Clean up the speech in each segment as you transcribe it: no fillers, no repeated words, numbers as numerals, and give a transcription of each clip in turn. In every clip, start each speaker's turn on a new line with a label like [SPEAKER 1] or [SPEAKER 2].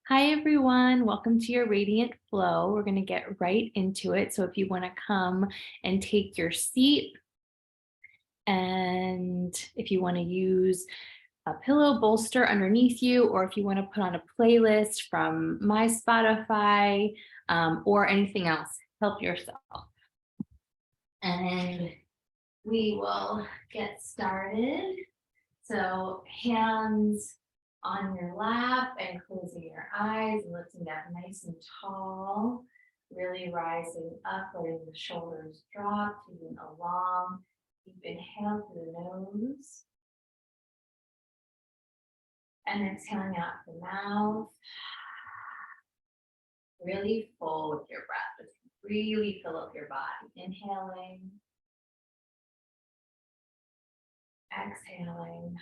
[SPEAKER 1] Hi, everyone. Welcome to your Radiant Flow. We're going to get right into it. So if you want to come and take your seat, and if you want to use a pillow bolster underneath you, or if you want to put on a playlist from my Spotify or anything else, help yourself. And we will get started. So hands on your lap and closing your eyes, lifting up nice and tall, really rising up, letting the shoulders drop, taking a long, deep inhale through the nose, and exhaling out the mouth. Really full with your breath. Just really fill up your body. Inhaling, exhaling.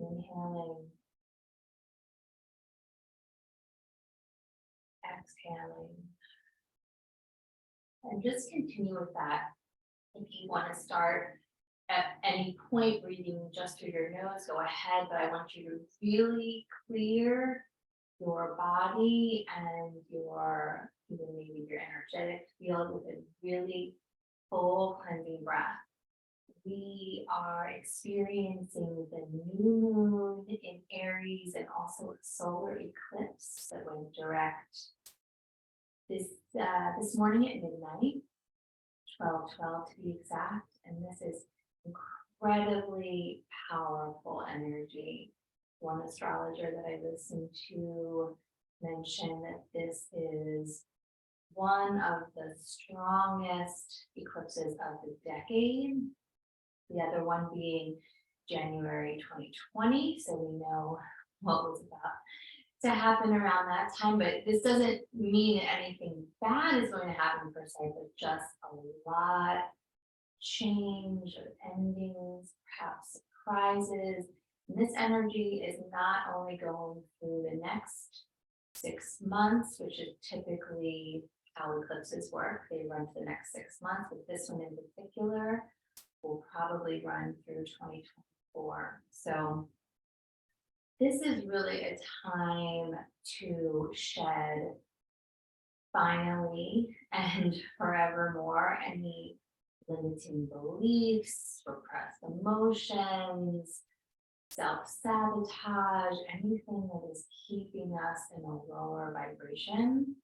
[SPEAKER 1] Inhaling, exhaling. And just continue with that. If you want to start at any point breathing just through your nose, go ahead, but I want you to really clear your body and your, even maybe your energetic field with a really full cleansing breath. We are experiencing the new moon in Aries and also a solar eclipse that went direct this morning at midnight, 12:12 to be exact, and this is incredibly powerful energy. One astrologer that I listened to mentioned that this is one of the strongest eclipses of the decade. The other one being January 2020, so we know what was about to happen around that time, but this doesn't mean that anything bad is going to happen per se, but just a lot change or endings, perhaps surprises. And this energy is not only going through the next 6 months, which is typically how eclipses work. They run for the next 6 months, but this one in particular will probably run through 2024. So this is really a time to shed finally and forevermore any limiting beliefs, repressed emotions, self-sabotage, anything that is keeping us in a lower vibration,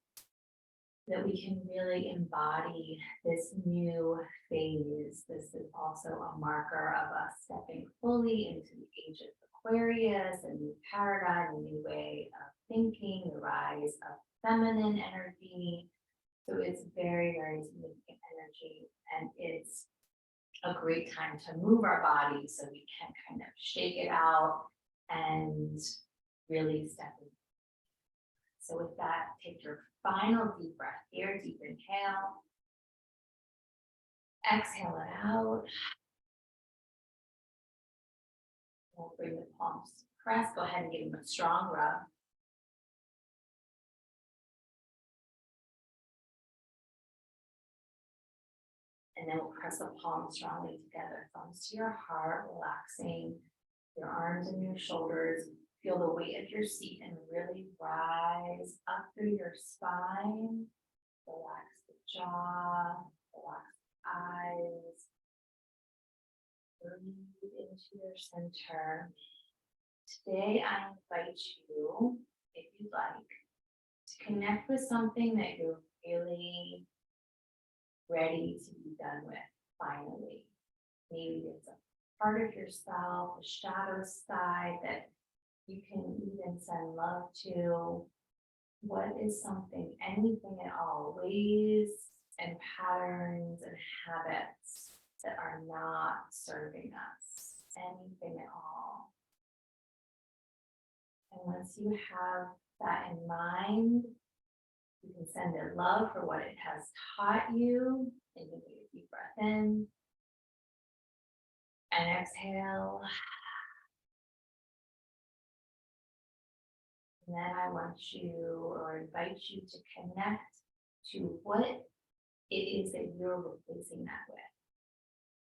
[SPEAKER 1] that we can really embody this new phase. This is also a marker of us stepping fully into the age of Aquarius, a new paradigm, a new way of thinking, the rise of feminine energy. So it's very, very significant energy, and it's a great time to move our body so we can kind of shake it out and really step in. So with that, take your final deep breath here, deep inhale. Exhale it out. We'll bring the palms to press. Go ahead and give them a strong rub. And then we'll press the palms strongly together, thumbs to your heart, relaxing your arms and your shoulders. Feel the weight of your seat and really rise up through your spine. Relax the jaw, relax the eyes. Breathe into your center. Today, I invite you, if you'd like, to connect with something that you're really ready to be done with, finally. Maybe it's a part of yourself, a shadow side that you can even send love to. What is something, anything at all, ways and patterns and habits that are not serving us, anything at all. And once you have that in mind, you can send it love for what it has taught you, and you take a deep breath in and exhale. And then I want you or invite you to connect to what it is that you're replacing that with.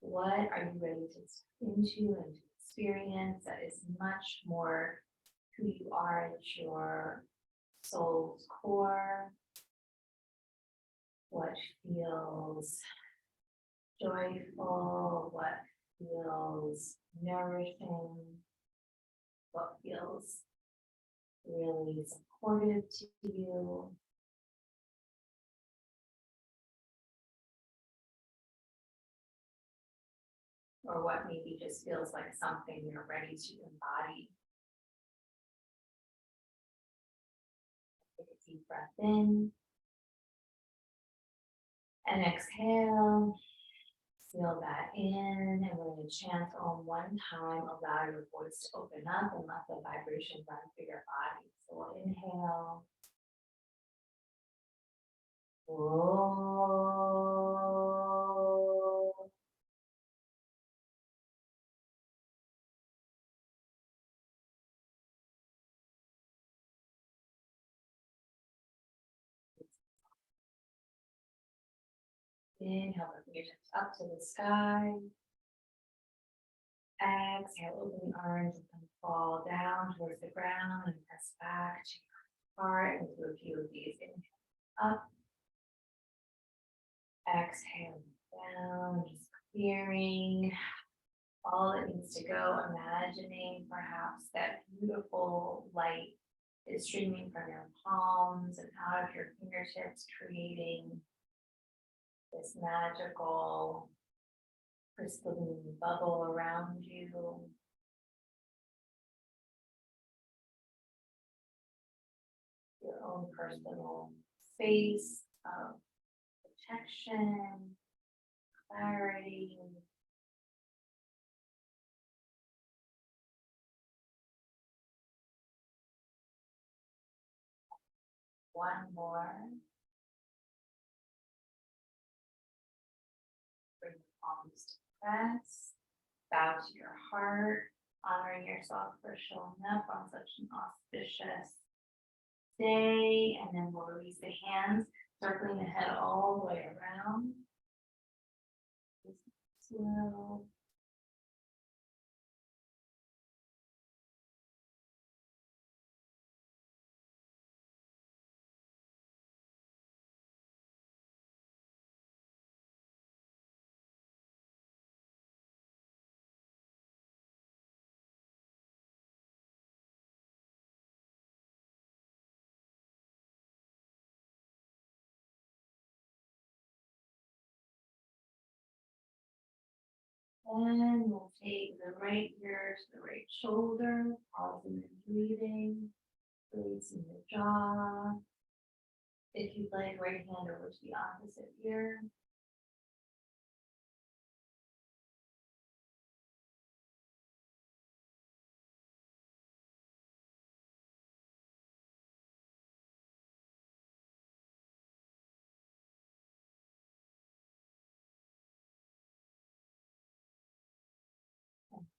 [SPEAKER 1] What are you ready to step into and to experience that is much more who you are at your soul's core, what feels joyful, what feels nourishing, what feels really supportive to you. Or what maybe just feels like something you're ready to embody. Take a deep breath in and exhale. Seal that in, and we're going to chant Om one time. Allow your voice to open up and let the vibration run through your body. So we'll inhale. Om. Inhale, the fingertips up to the sky. Exhale, open the arms and then fall down towards the ground and press back to your heart and do a few of these. Inhale up. Exhale down, just clearing all that needs to go, imagining perhaps that beautiful light is streaming from your palms and out of your fingertips, creating this magical crystalline bubble around you. Your own personal space of protection, clarity. One more. Bring the palms to press. Bow to your heart, honoring yourself for showing up on such an auspicious day. And then we'll release the hands, circling the head all the way around. Slow. Then we'll take the right ear to the right shoulder, pausing and breathing, releasing the jaw. If you'd like, right hand over to the opposite ear.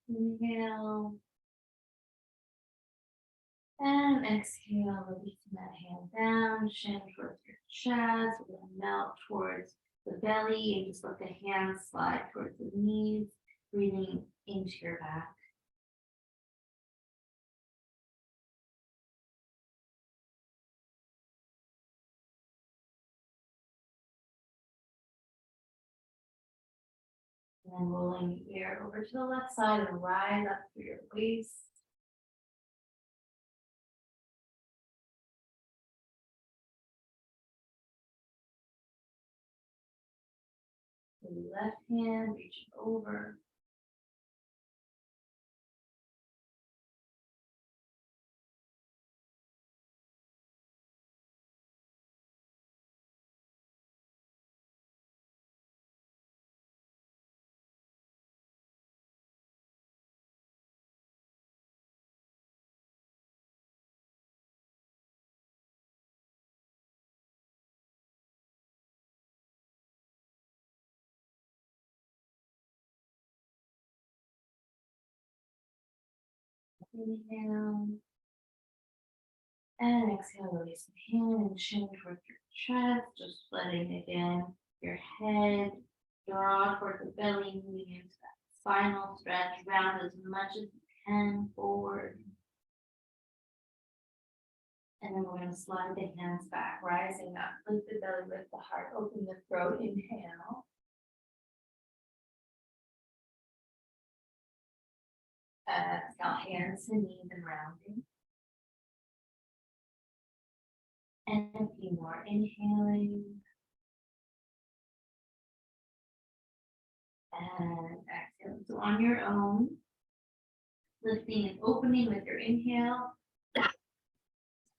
[SPEAKER 1] Inhale. And exhale, releasing that hand down, chin towards your chest. We're going to melt towards the belly and just let the hands slide towards the knees, breathing into your back. And then rolling the ear over to the left side and rise up through your waist. The left hand reaching over. Inhale. And exhale, release the hand and chin towards your chest, just letting again your head draw towards the belly, moving into that Final stretch, round as much as you can forward. And then we're going to slide the hands back, rising up, lift the belly, lift the heart, open the throat, inhale. Exhale, hands to knees and rounding. And a few more, inhaling. And exhale. So on your own, lifting and opening with your inhale.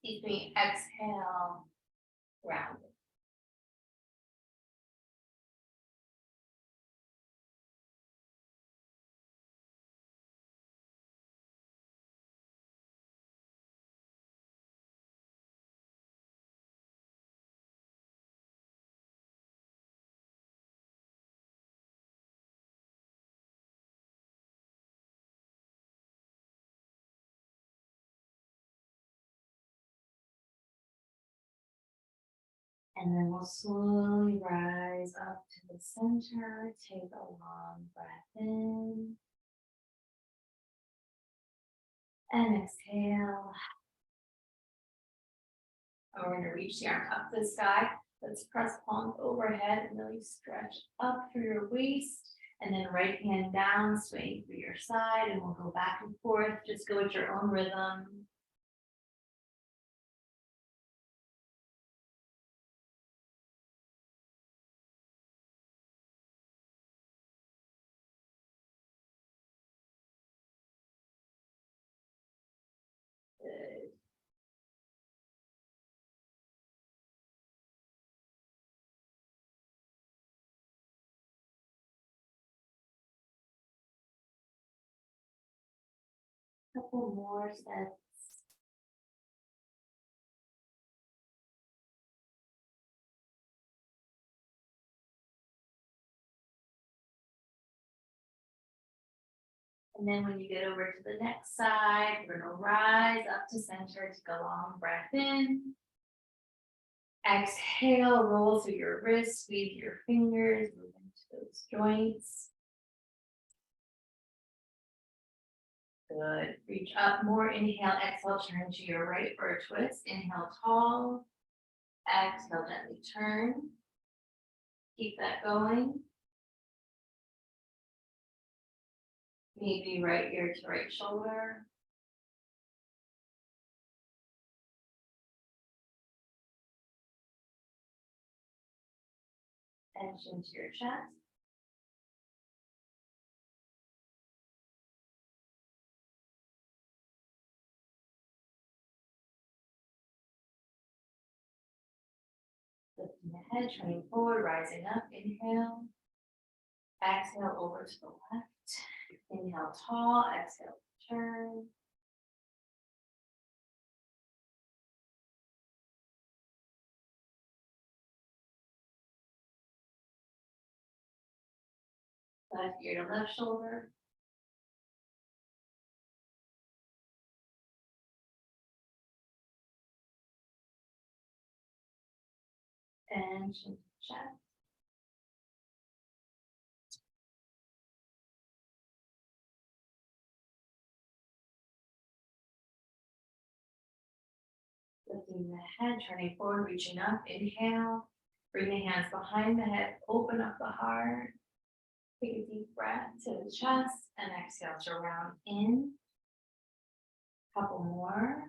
[SPEAKER 1] Excuse me, exhale, rounding. And then we'll slowly rise up to the center. Take a long breath in. And exhale. And we're going to reach the arm up to the sky. Let's press palms overhead and really stretch up through your waist. And then right hand down, swaying through your side. And we'll go back and forth. Just go at your own rhythm. Good. Couple more sets. And then when you get over to the next side, we're going to rise up to center. Take a long breath in. Exhale, roll through your wrists, squeeze your fingers, move into those joints. Good. Reach up more. Inhale, exhale, turn to your right for a twist. Inhale, tall. Exhale, gently turn. Keep that going. Maybe right ear to right shoulder. Tension to your chest. Lifting the head, turning forward, rising up. Inhale. Exhale over to the left. Inhale, tall. Exhale, turn. Left ear to left shoulder. And chin to chest. Lifting the head, turning forward, reaching up. Inhale. Bring the hands behind the head. Open up the heart. Take a deep breath to the chest and exhale to round in. Couple more.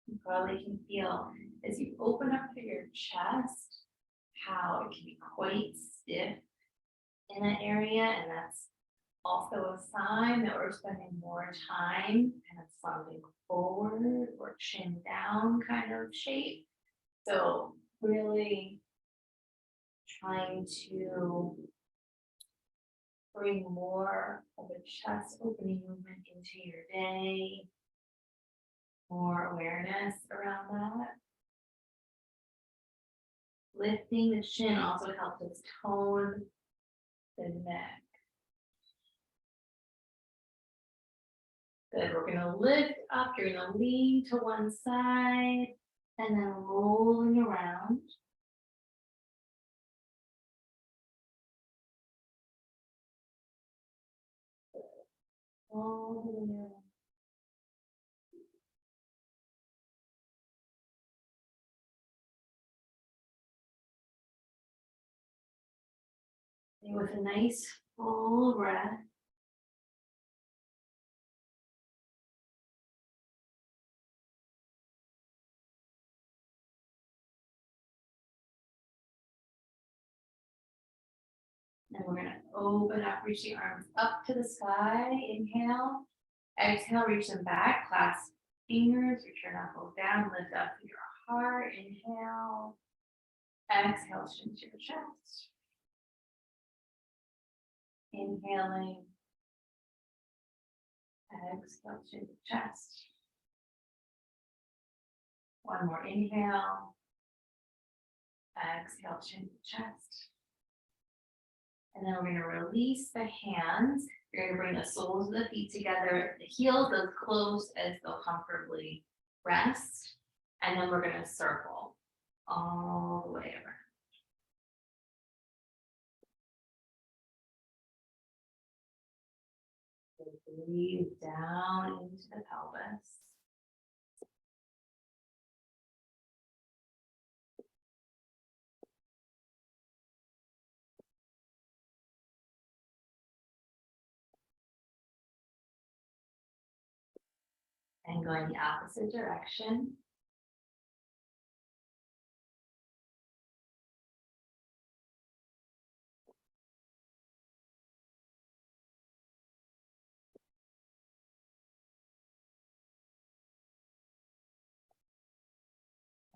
[SPEAKER 1] You probably can feel as you open up through your chest how it can be quite stiff in that area, and that's also a sign that we're spending more time kind of slumping forward or chin down kind of shape. So really trying to bring more of a chest opening movement into your day, more awareness around that. Lifting the chin also helps us tone the neck. Good, we're gonna lift up, you're gonna lean to one side and then rolling around. And with a nice full breath. And we're going to open up, reach your arms up to the sky. Inhale. Exhale, reach them back. Clasp fingers, reach your knuckles down, lift up your heart. Inhale. Exhale, chin to your chest. Inhaling. Exhale, chin to chest. One more inhale. Exhale, chin to chest. And then we're going to release the hands. You're going to bring the soles of the feet together, the heels as close as they'll comfortably rest. And then we're going to circle all the way around. Breathe down into the pelvis. And going the opposite direction.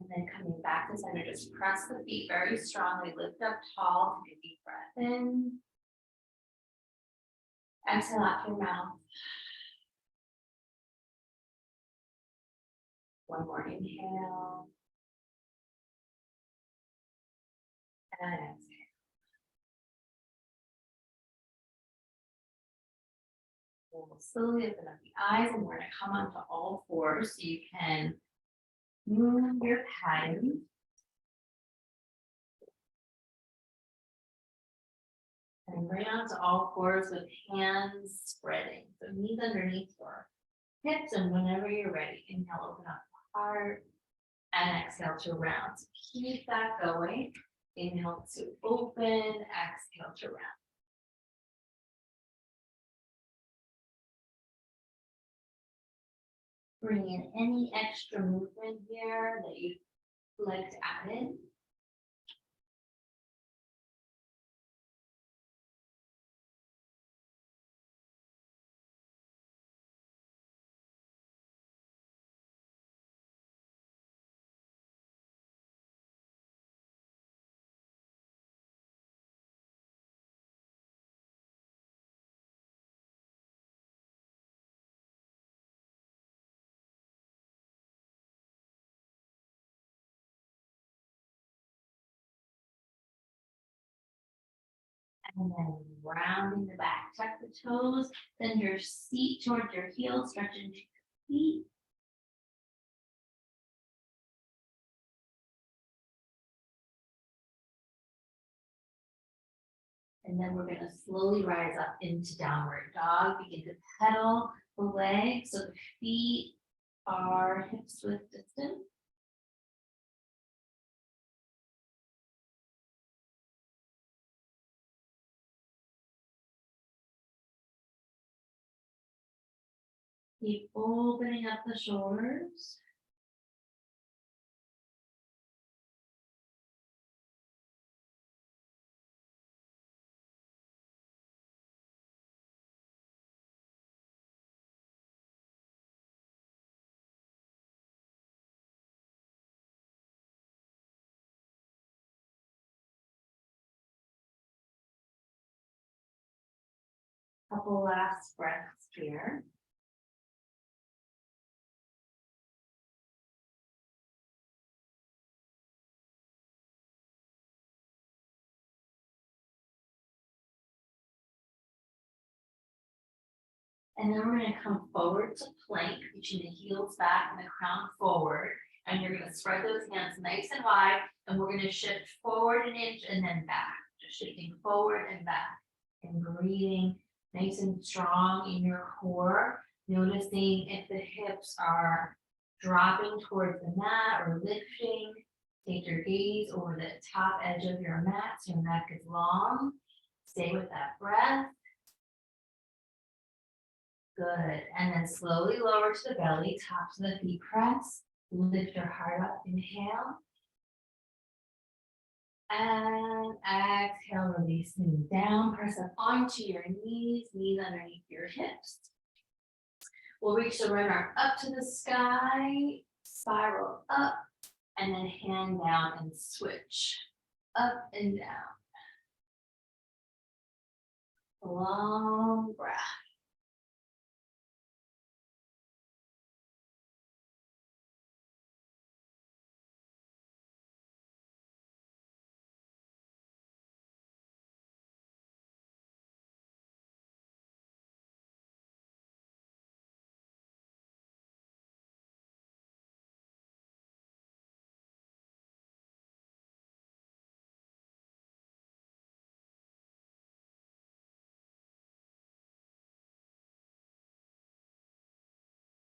[SPEAKER 1] And then coming back to center, just press the feet very strongly, lift up tall, take a deep breath in. Exhale out your mouth. One more inhale. And exhale. We'll slowly open up the eyes and we're going to come onto all fours so you can move your padding. And bring onto all fours with hands spreading. So knees underneath your hips, and whenever you're ready, inhale, open up the heart, and exhale to round. So keep that going. Inhale to open, exhale to round. Bring in any extra movement here that you'd like to add in. And then rounding the back, tuck the toes, then your seat towards your heels, stretch into your feet. And then we're going to slowly rise up into downward dog. Begin to pedal the legs so the feet are hips width distance. Keep opening up the shoulders. Couple last breaths here. And then we're going to come forward to plank, reaching the heels back and the crown forward. And you're going to spread those hands nice and wide. And we're going to shift forward an inch and then back. Just shifting forward and back. And breathing nice and strong in your core. Noticing if the hips are dropping towards the mat or lifting. Take your gaze over the top edge of your mat so your neck is long. Stay with that breath. Good. And then slowly lower to the belly, top to the feet press. Lift your heart up. Inhale. And exhale, releasing down. Press up onto your knees, knees underneath your hips. We'll reach the right arm up to the sky, spiral up, and then hand down and switch up and down. Long breath.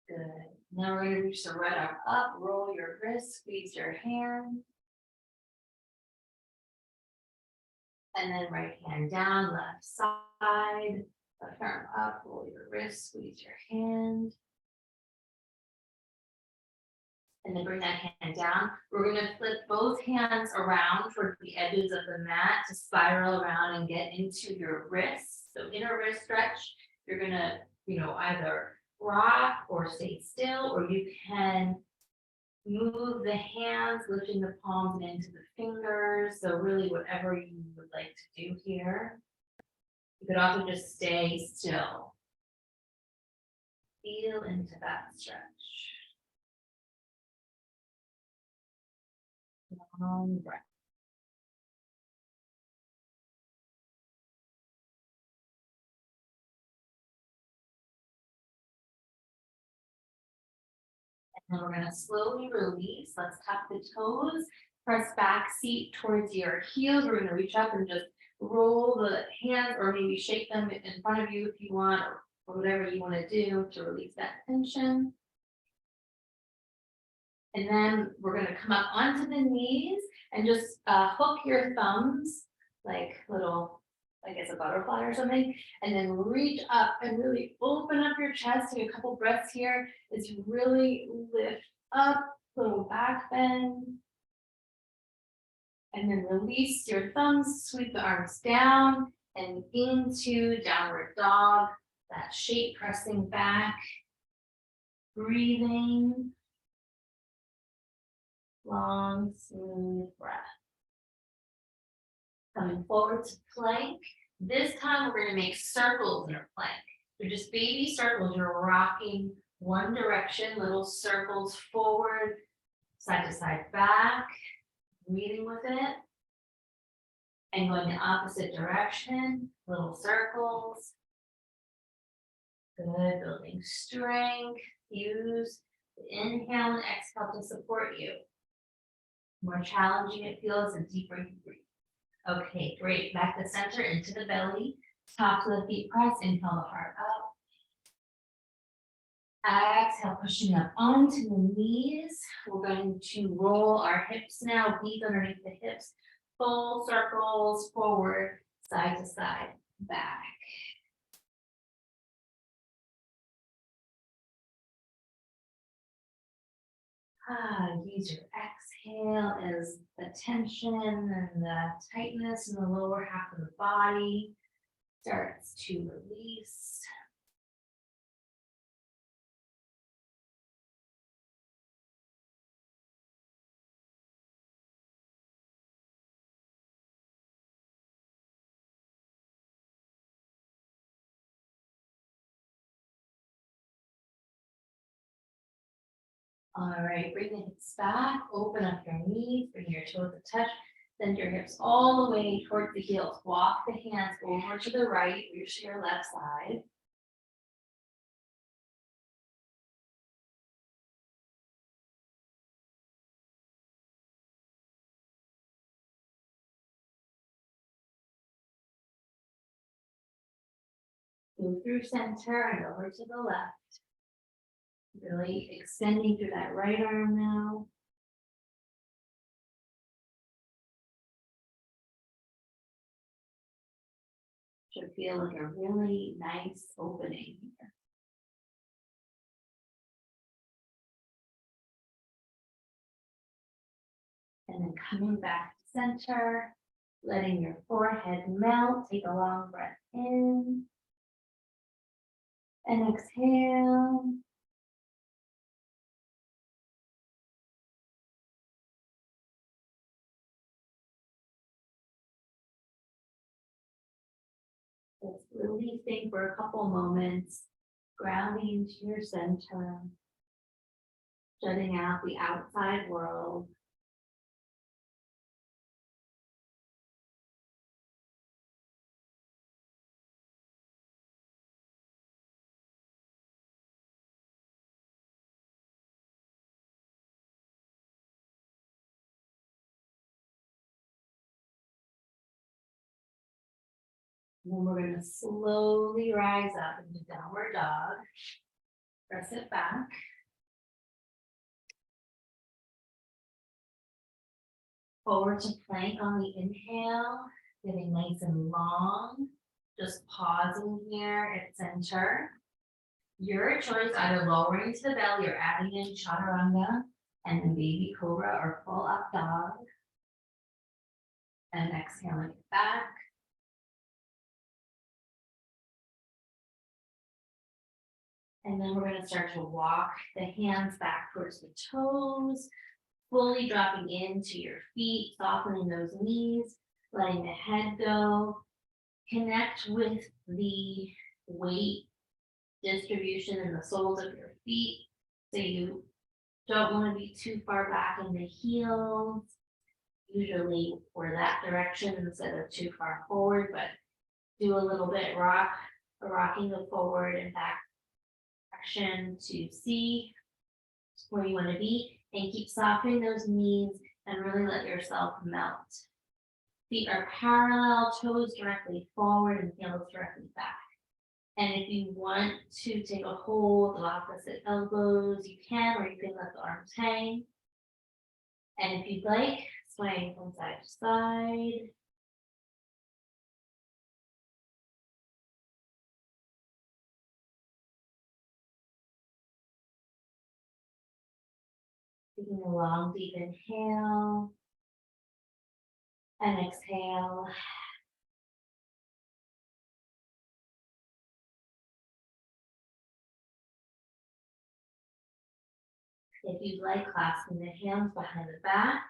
[SPEAKER 1] Good. Now we're going to reach the right arm up, roll your wrist, squeeze your hand. And then right hand down, left side, left arm up, roll your wrist, squeeze your hand. And then bring that hand down. We're going to flip both hands around towards the edges of the mat to spiral around and get into your wrists. So inner wrist stretch, you're going to, either rock or stay still, or you can move the hands, lifting the palms into the fingers. So really whatever you would like to do here. You could also just stay still. Feel into that stretch. Long breath. And then we're going to slowly release. Let's tuck the toes. Press back seat towards your heels. We're going to reach up and just roll the hands, or maybe shake them in front of you if you want, or whatever you want to do to release that tension. And then we're going to come up onto the knees and just hook your thumbs like little, I guess a butterfly or something, and then reach up and really open up your chest. Take a couple breaths here as you really lift up, little back bend. And then release your thumbs, sweep the arms down and into downward dog, that shape pressing back, breathing. Long, smooth breath. Coming forward to plank. This time we're going to make circles in a plank. They're just baby circles. You're rocking one direction, little circles forward, side to side back, breathing with it. And going the opposite direction, little circles. Good, building strength. Use the inhale and exhale to support you. The more challenging it feels, the deeper you breathe. Okay, great. Back to center, into the belly. Top of the feet press, inhale the heart up. Exhale, pushing up onto the knees. We're going to roll our hips now, knees underneath the hips. Full circles forward, side to side, back. Use your exhale as the tension and the tightness in the lower half of the body starts to release. All right, bring the hips back, open up your knees, bring your toes to touch, send your hips all the way towards the heels. Walk the hands over to the right, reach to your left side. Go through center and over to the left. Really extending through that right arm now. Should feel like a really nice opening here. And then coming back to center, letting your forehead melt. Take a long breath in. And exhale. Just releasing for a couple moments, grounding into your center, shutting out the outside world. And then we're going to slowly rise up into downward dog. Press it back. Forward to plank on the inhale, getting nice and long. Just pausing here at center. Your choice, either lowering to the belly or adding in chaturanga and then baby cobra or full up dog. And exhaling it back. And then we're going to start to walk the hands back towards the toes, fully dropping into your feet, softening those knees, letting the head go. Connect with the weight distribution in the soles of your feet. So you don't want to be too far back in the heels. Usually we're that direction instead of too far forward, but do a little bit rocking the forward and back direction to see where you want to be, and keep softening those knees and really let yourself melt. Feet are parallel, toes directly forward and heels directly back. And if you want to take a hold of opposite elbows, you can, or you can let the arms hang. And if you'd like, swaying from side to side. Taking a long, deep inhale. And exhale. If you'd like, clasping the hands behind the back.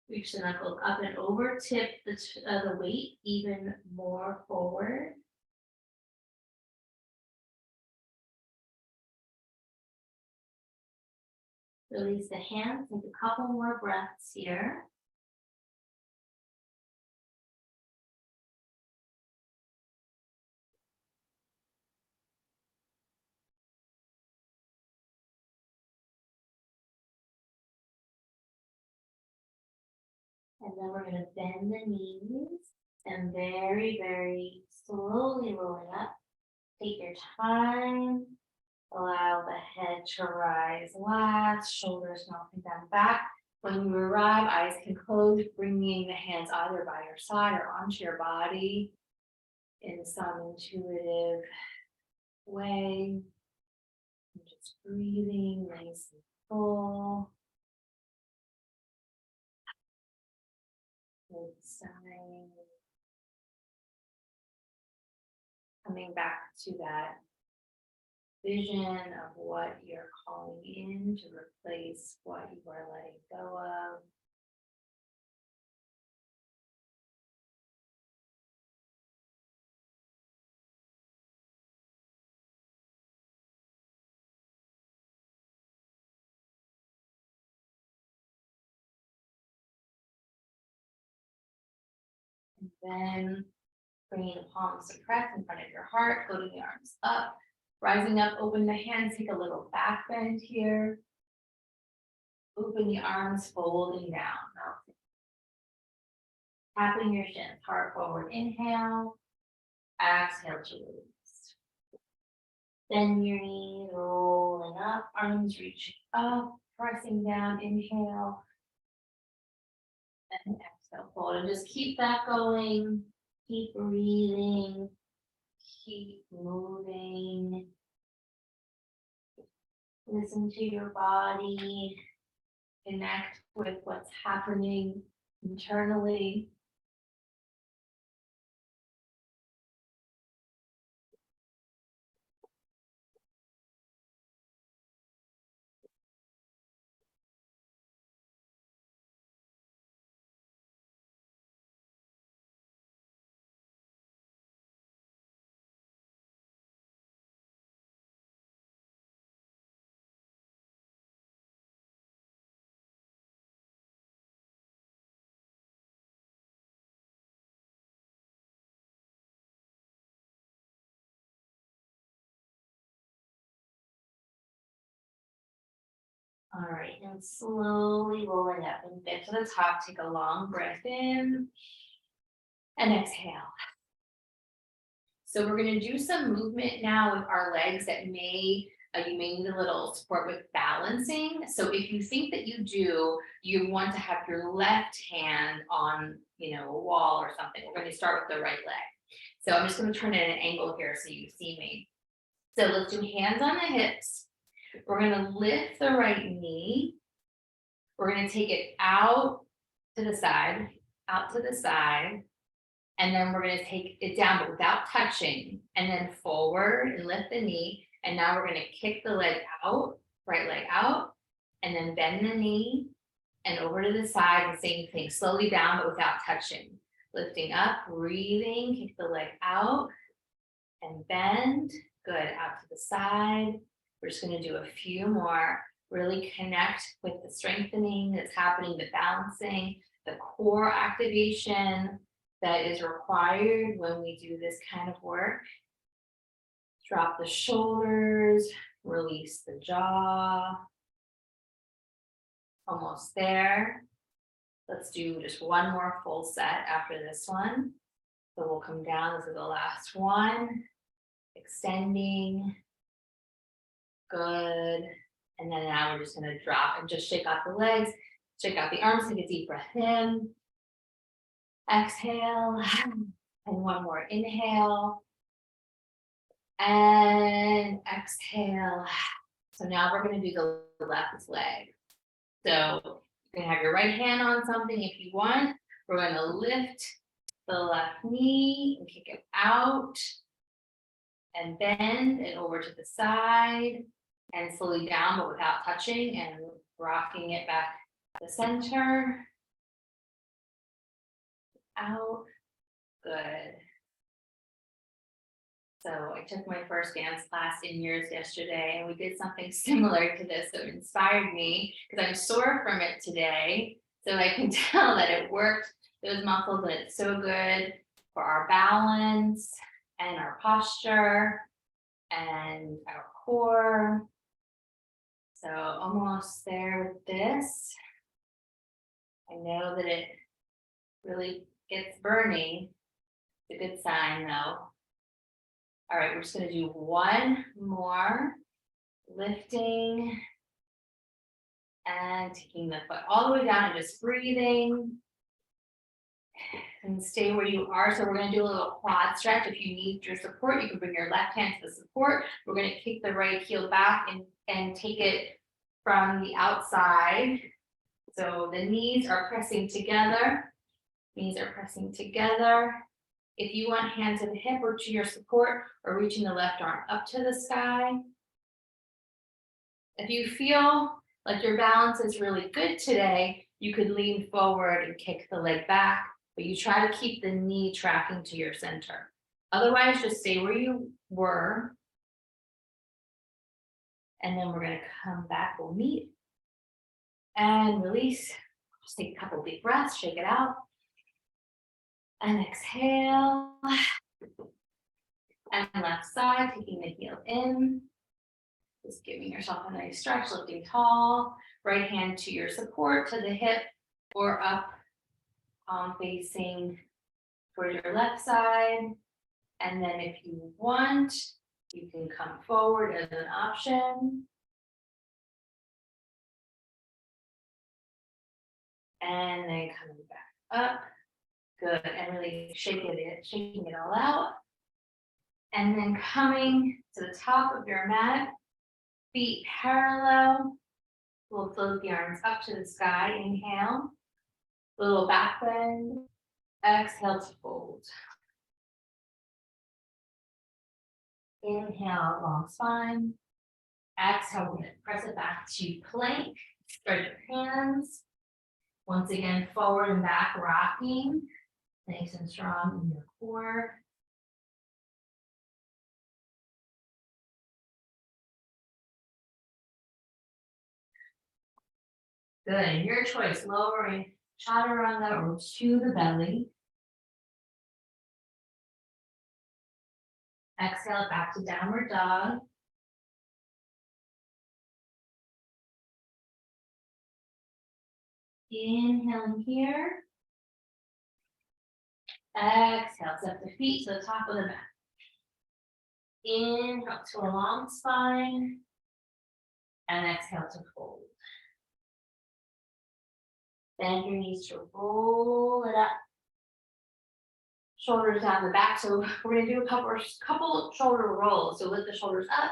[SPEAKER 1] Reach the knuckles up and over, tip the weight even more forward. Release the hands, take a couple more breaths here. And then we're going to bend the knees and very, very slowly rolling up. Take your time. Allow the head to rise last, shoulders melting down back. When you arrive, eyes can close, bringing the hands either by your side or onto your body in some intuitive way. And just breathing nice and full. Good sign. Coming back to that vision of what you're calling in to replace what you are letting go of. And then bringing the palms to press in front of your heart, floating the arms up, rising up, open the hands, take a little back bend here. Open the arms, folding down. Tapping your shins, heart forward, inhale, exhale to release. Bend your knees, rolling up, arms reaching up, pressing down, inhale, and exhale, fold. And just keep that going, keep breathing. keep moving. Listen to your body, connect with what's happening internally. All right, and slowly rolling up and get to the top. Take a long breath in and exhale. So we're going to do some movement now with our legs that you may need a little support with balancing. So if you think that you do, you want to have your left hand on, a wall or something. We're going to start with the right leg. So I'm just going to turn it at an angle here so you see me. So let's do hands on the hips. We're going to lift the right knee. We're going to take it out to the side, and then we're going to take it down, but without touching, and then forward and lift the knee. And now we're going to kick the leg out, right leg out, and then bend the knee and over to the side, the same thing, slowly down, but without touching. Lifting up, breathing, kick the leg out and bend. Good, out to the side. We're just going to do a few more. Really connect with the strengthening that's happening, the balancing, the core activation that is required when we do this kind of work. Drop the shoulders, release the jaw. Almost there. Let's do just one more full set after this one. So we'll come down, this is the last one. Extending. Good. And then now we're just going to drop and just shake out the legs, shake out the arms, take a deep breath in. Exhale. And one more inhale. And exhale. So now we're going to do the left leg. So you can have your right hand on something if you want. We're going to lift the left knee and kick it out and bend and over to the side and slowly down, but without touching, and rocking it back to the center. Out. Good. So I took my first dance class in years yesterday, and we did something similar to this. So it inspired me because I'm sore from it today. So I can tell that it worked those muscles, and it's so good for our balance and our posture and our core. So almost there with this. I know that it really gets burning. It's a good sign though. All right, we're just going to do one more, lifting and taking the foot all the way down and just breathing and stay where you are. So we're going to do a little quad stretch. If you need your support, you can bring your left hand to the support. We're going to kick the right heel back and take it from the outside. So the knees are pressing together. Knees are pressing together. If you want hand to the hip or to your support, or reaching the left arm up to the sky. If you feel like your balance is really good today, you could lean forward and kick the leg back, but you try to keep the knee tracking to your center. Otherwise, just stay where you were. And then we're going to come back, we'll meet and release. Just take a couple deep breaths, shake it out. And exhale. And left side, taking the heel in. Just giving yourself a nice stretch, lifting tall. Right hand to your support, to the hip, or up, facing towards your left side. And then if you want, you can come forward as an option. And then coming back up. Good. And really shaking it all out. And then coming to the top of your mat, feet parallel. We'll float the arms up to the sky. Inhale, little back bend. Exhale to fold. Inhale, long spine. Exhale, we're going to press it back to plank. Spread your hands. Once again, forward and back rocking. Nice and strong in your core. Good, your choice, lowering chaturanga or to the belly. Exhale back to downward dog. Inhaling here. Exhale, step the feet to the top of the mat. Inhale to a long spine. And exhale to fold. Bend your knees to roll it up. Shoulders down the back. So we're going to do a couple shoulder rolls. So lift the shoulders up.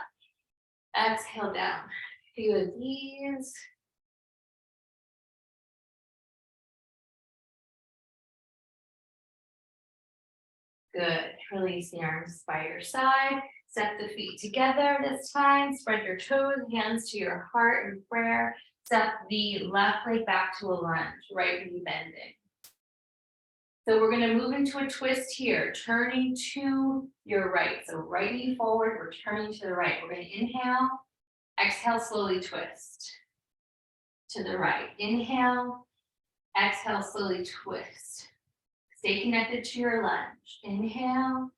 [SPEAKER 1] Exhale down. A few of these. Good. Release the arms by your side. Step the feet together this time. Spread your toes, hands to your heart in prayer. Step the left leg back to a lunge, right knee bending. So we're going to move into a twist here, turning to your right. So right knee forward, we're turning to the right. We're going to inhale, exhale, slowly twist to the right. Inhale, exhale, slowly twist. Stay connected to your lunge. Inhale,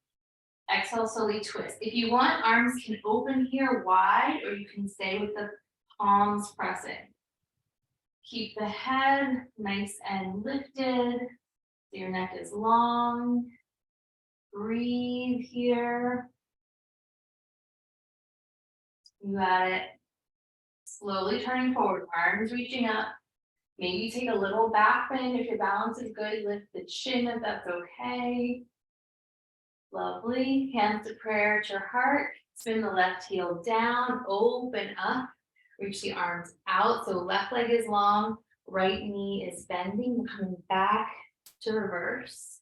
[SPEAKER 1] exhale, slowly twist. If you want, arms can open here wide, or you can stay with the palms pressing. Keep the head nice and lifted. So your neck is long. Breathe here. You got it. Slowly turning forward, arms reaching up. Maybe take a little back bend if your balance is good. Lift the chin if that's okay. Lovely. Hands to prayer to your heart. Spin the left heel down, open up. Reach the arms out. So left leg is long, right knee is bending. We're coming back to reverse.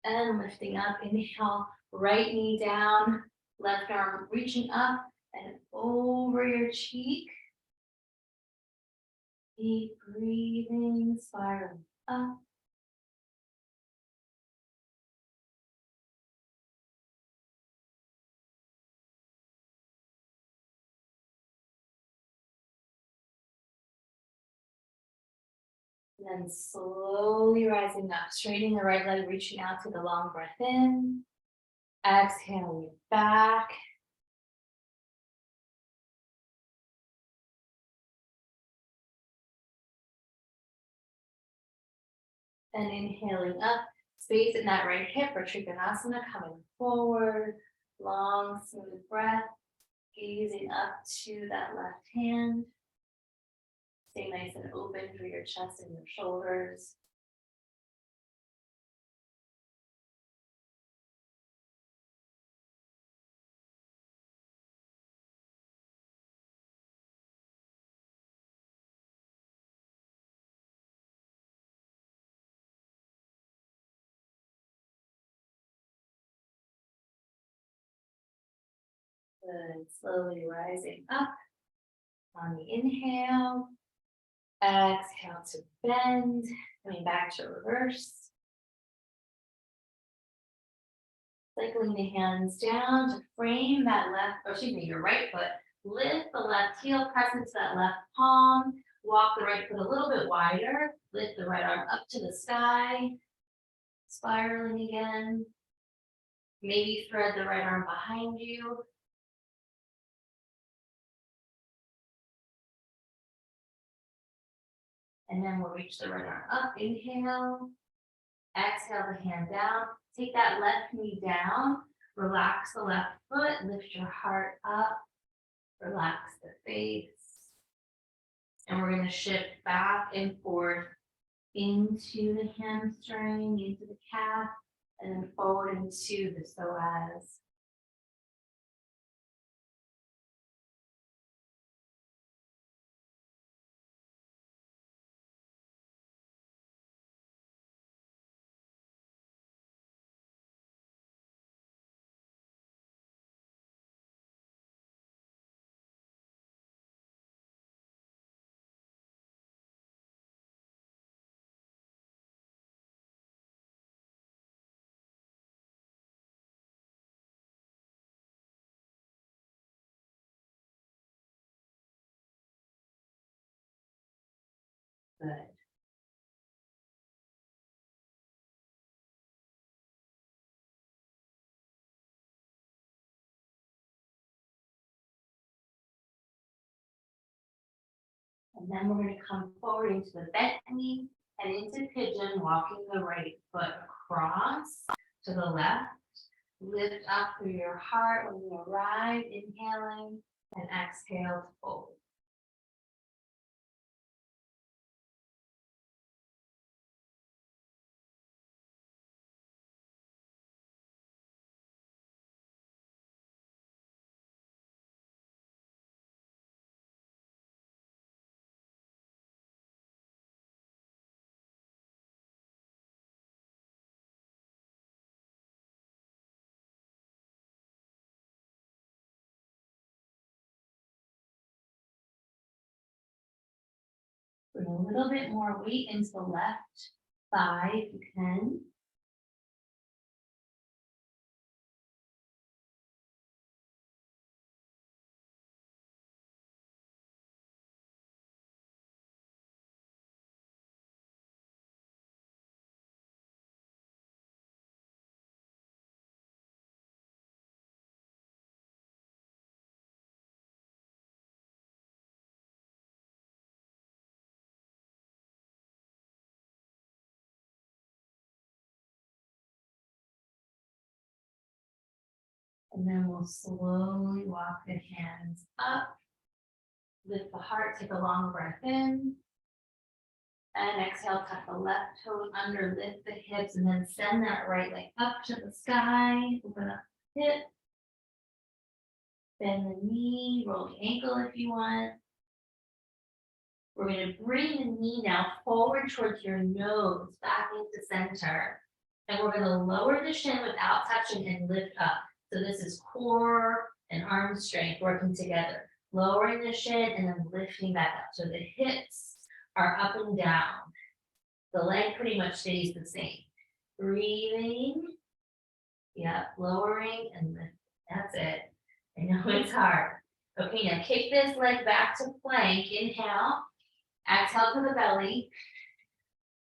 [SPEAKER 1] And lifting up, inhale, right knee down, left arm reaching up and over your cheek. Deep breathing, spiraling up. And then slowly rising up, straightening the right leg, reaching out to the long breath in. Exhaling it back. And inhaling up, space in that right hip for Trikonasana, coming forward. Long, smooth breath, gazing up to that left hand. Stay nice and open for your chest and your shoulders. Good. Slowly rising up on the inhale. Exhale to bend. Coming back to reverse. Cycling the hands down to frame that your right foot. Lift the left heel, press into that left palm. Walk the right foot a little bit wider. Lift the right arm up to the sky. Spiraling again. Maybe thread the right arm behind you. And then we'll reach the right arm up. Inhale. Exhale the hand down. Take that left knee down. Relax the left foot. Lift your heart up. Relax the face. And we're going to shift back and forth into the hamstring, into the calf, and then forward into the psoas. Good. And then we're going to come forward into the bent knee and into pigeon, walking the right foot across to the left. Lift up through your heart when you arrive, inhaling, and exhale to fold. Bring a little bit more weight into the left thigh if you can. And then we'll slowly walk the hands up. Lift the heart, take a long breath in. And exhale, tuck the left toe under, lift the hips, and then send that right leg up to the sky. Open up the hip. Bend the knee, roll the ankle if you want. We're going to bring the knee now forward towards your nose, back into center. And we're going to lower the shin without touching and lift up. So this is core and arm strength working together. Lowering the shin and then lifting back up. So the hips are up and down. The leg pretty much stays the same. Breathing. Yep, lowering and lifting. That's it. I know it's hard. Okay, now kick this leg back to plank. Inhale. Exhale to the belly.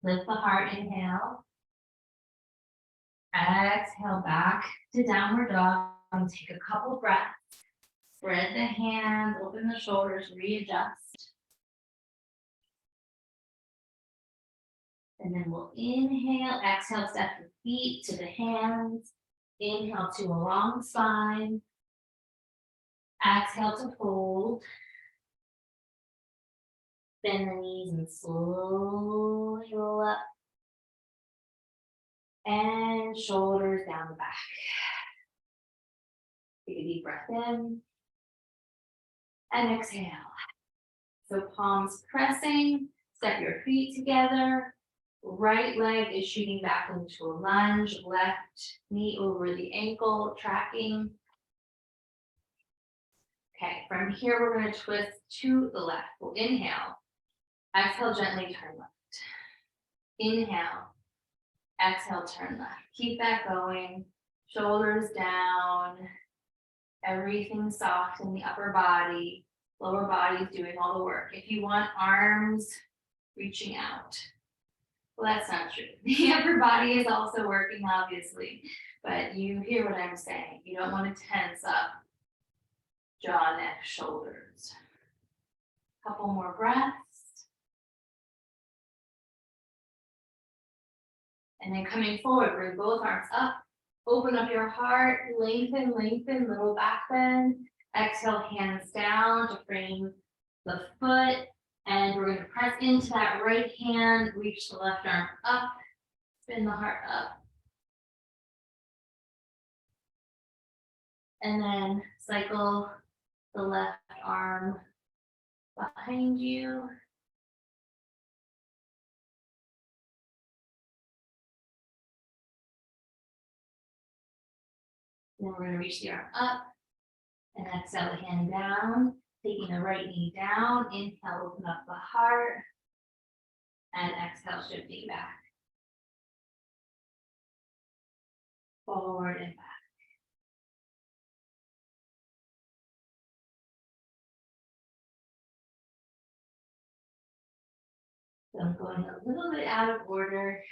[SPEAKER 1] Lift the heart. Inhale. Exhale back to downward dog. And take a couple breaths. Spread the hands, open the shoulders, readjust. And then we'll inhale, exhale, step your feet to the hands. Inhale to a long spine. Exhale to fold. Bend the knees and slowly roll up. And shoulders down the back. Take a deep breath in. And exhale. So palms pressing, step your feet together. Right leg is shooting back into a lunge, left knee over the ankle, tracking. Okay, from here we're going to twist to the left. We'll inhale. Exhale, gently turn left. Inhale. Exhale, turn left. Keep that going. Shoulders down. Everything soft in the upper body. Lower body is doing all the work. If you want arms reaching out. Well, that's not true. The upper body is also working, obviously. But you hear what I'm saying. You don't want to tense up jaw, neck, shoulders. Couple more breaths. And then coming forward, bring both arms up. Open up your heart, lengthen, little back bend. Exhale, hands down to bring the foot And we're going to press into that right hand, reach the left arm up, spin the heart up. And then cycle the left arm behind you. Then we're going to reach the arm up and exhale the hand down, taking the right knee down. Inhale, open up the heart, and exhale, shifting back. Forward and back. So I'm going a little bit out of order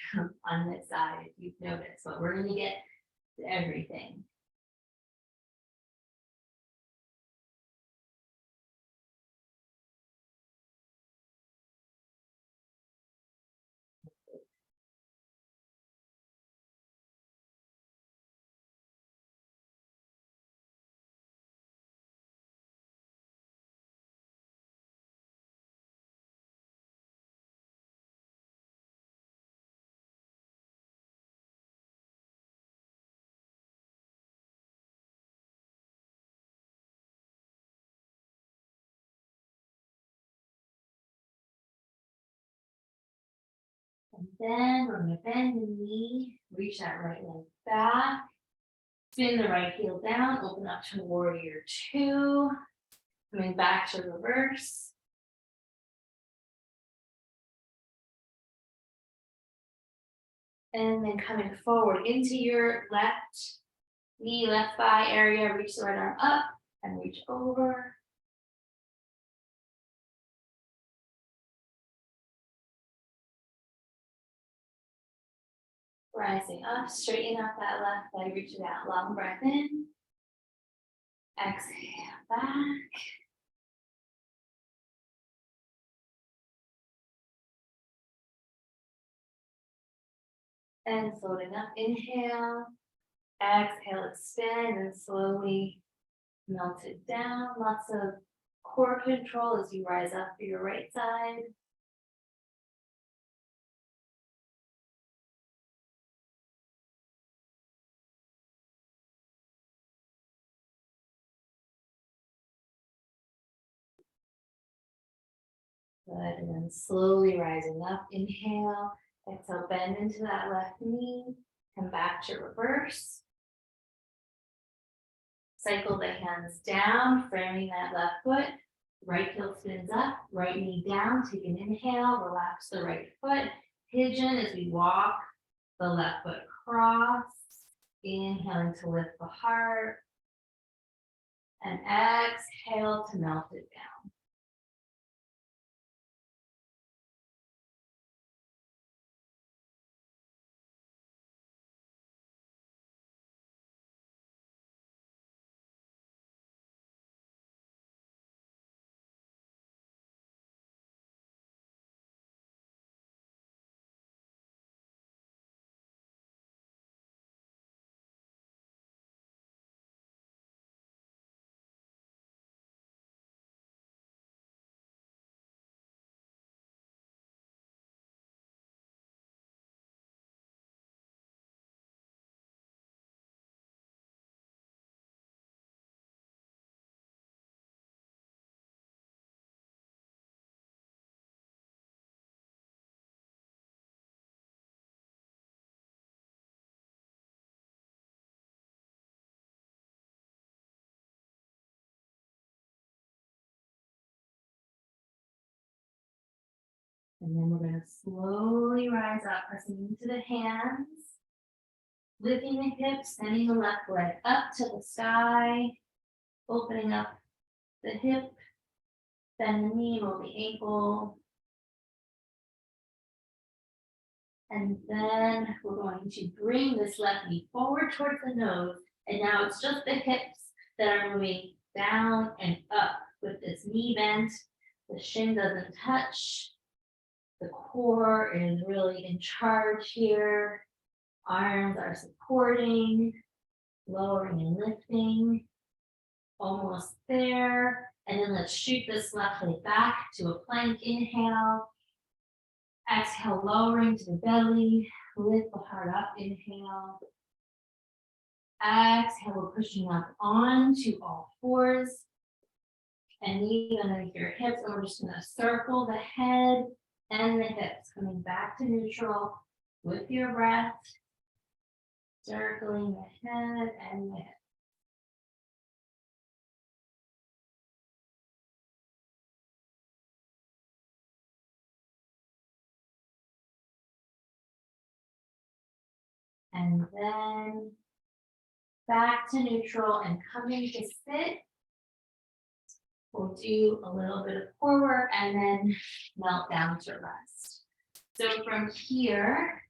[SPEAKER 1] on this side, if you've noticed, but we're going to get to everything. And then we're going to bend the knee, reach that right leg back, spin the right heel down, open up to warrior two, coming back to reverse. And then coming forward into your left knee, left thigh area, reach the right arm up and reach over. Rising up, straighten up that left leg, reaching out, long breath in. Exhale back. And floating up, inhale. Exhale, expand and slowly melt it down. Lots of core control as you rise up for your right side. Good, and then slowly rising up, inhale, exhale, bend into that left knee, come back to reverse. Cycle the hands down, framing that left foot, right heel spins up, right knee down, take an inhale, relax the right foot, pigeon as we walk the left foot across, inhaling to lift the heart, and exhale to melt it down. And then we're going to slowly rise up, pressing into the hands, lifting the hips, sending the left leg up to the sky, opening up the hip, bend the knee, roll the ankle. And then we're going to bring this left knee forward towards the nose. And now it's just the hips that are moving down and up with this knee bent. The shin doesn't touch. The core is really in charge here. Arms are supporting, lowering and lifting. Almost there. And then let's shoot this left leg back to a plank. Inhale. Exhale, lowering to the belly. Lift the heart up. Inhale. Exhale, we're pushing up onto all fours. And even underneath your hips, and we're just going to circle the head and the hips, coming back to neutral with your breath. Circling the head and the hips. And then back to neutral and coming to sit. We'll do a little bit of core work and then melt down to rest. So from here,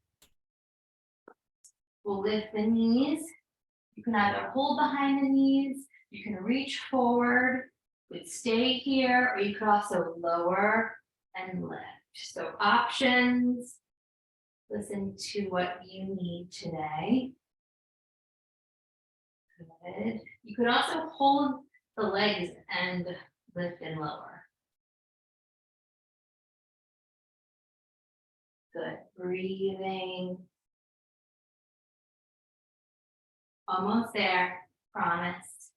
[SPEAKER 1] we'll lift the knees. You can either hold behind the knees, you can reach forward, but stay here, or you could also lower and lift. So options, listen to what you need today. Good. You could also hold the legs and lift and lower. Good. Breathing. Almost there. Promise.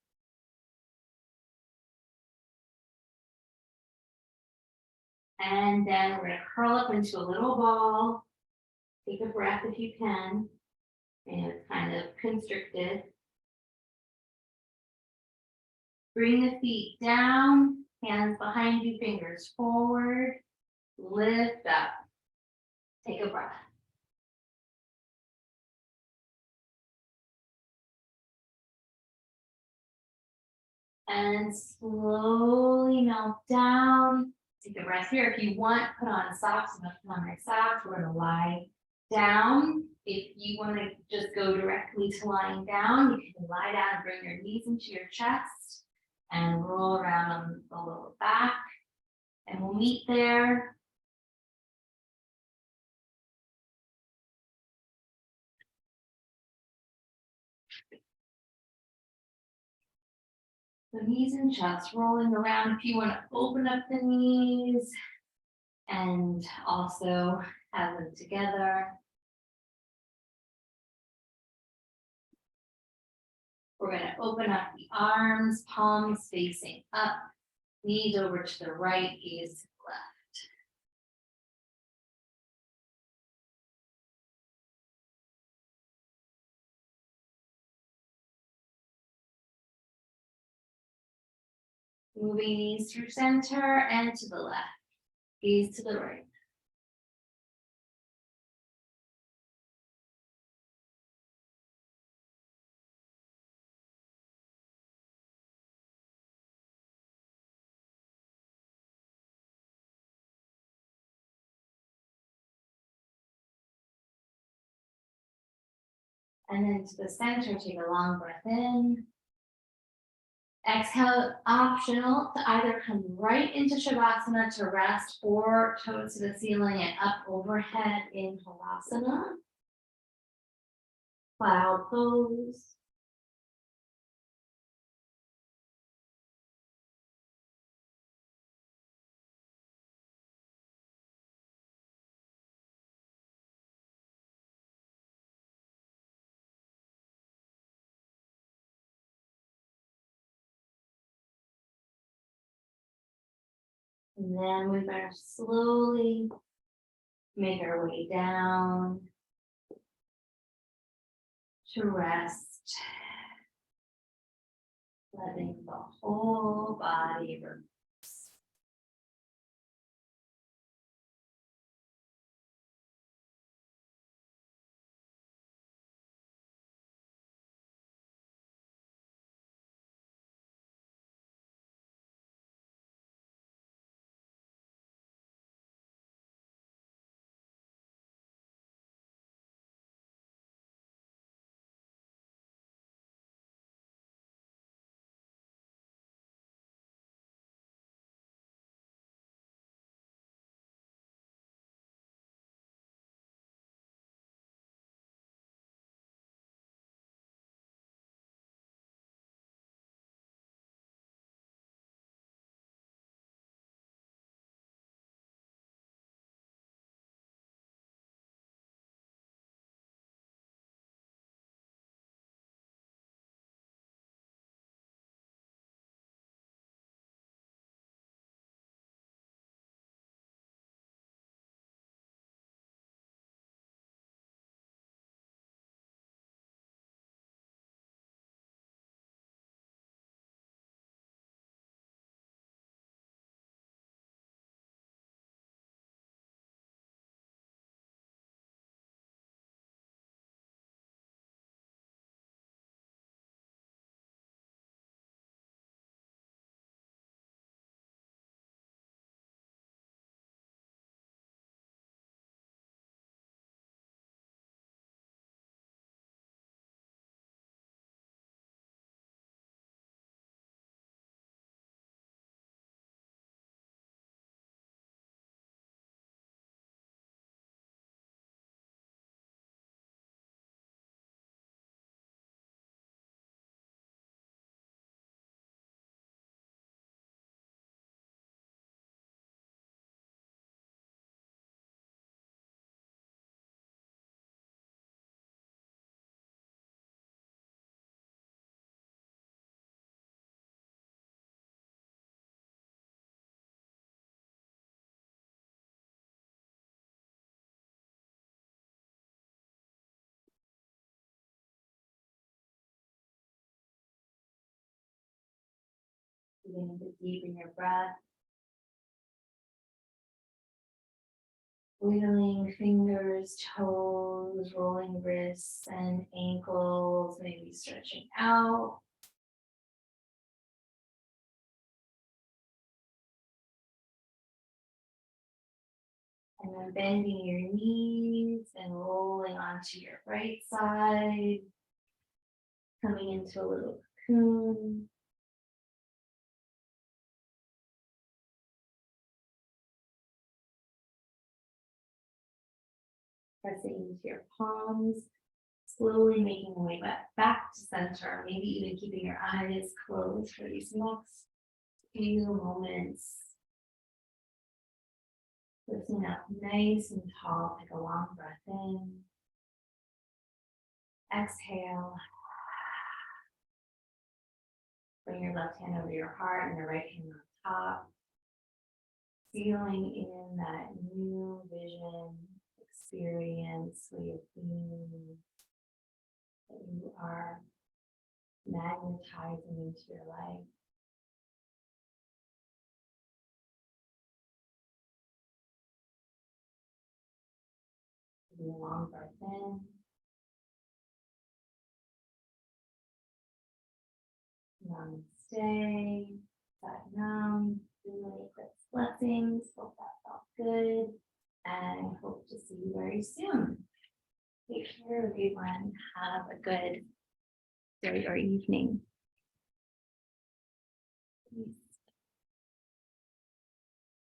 [SPEAKER 1] And then we're going to curl up into a little ball. Take a breath if you can. And it's kind of constricted. Bring the feet down, hands behind you, fingers forward. Lift up. Take a breath. And slowly melt down. Take a breath here. If you want, put on socks. I'm going to put on my socks. We're going to lie down. If you want to just go directly to lying down, you can lie down and bring your knees into your chest and roll around on the lower back. And we'll meet there. The knees and chest rolling around. If you want to open up the knees and also have them together. We're going to open up the arms, palms facing up, knees over to the right, gaze to the left. Moving knees through center and to the left, gaze to the right. And then to the center, take a long breath in. Exhale, optional to either come right into Shavasana to rest or toes to the ceiling and up overhead in Halasana. Cloud pose. And then we better slowly make our way down to rest, letting the whole body relax. Beginning to deepen your breath. Wiggling fingers, toes, rolling wrists and ankles, maybe stretching out. And then bending your knees and rolling onto your right side. Coming into a little cocoon. Pressing into your palms, slowly making your way back to center, maybe even keeping your eyes closed for these next few moments. Lifting up nice and tall, take a long breath in. Exhale. Bring your left hand over your heart and your right hand on top. Feeling in that new vision, experience, way of being that you are magnetizing into your life. Taking a long breath in. Namaste. Satnam. Really quick blessings. Hope that felt good. And hope to see you very soon. Take care, everyone. Have a good day or evening.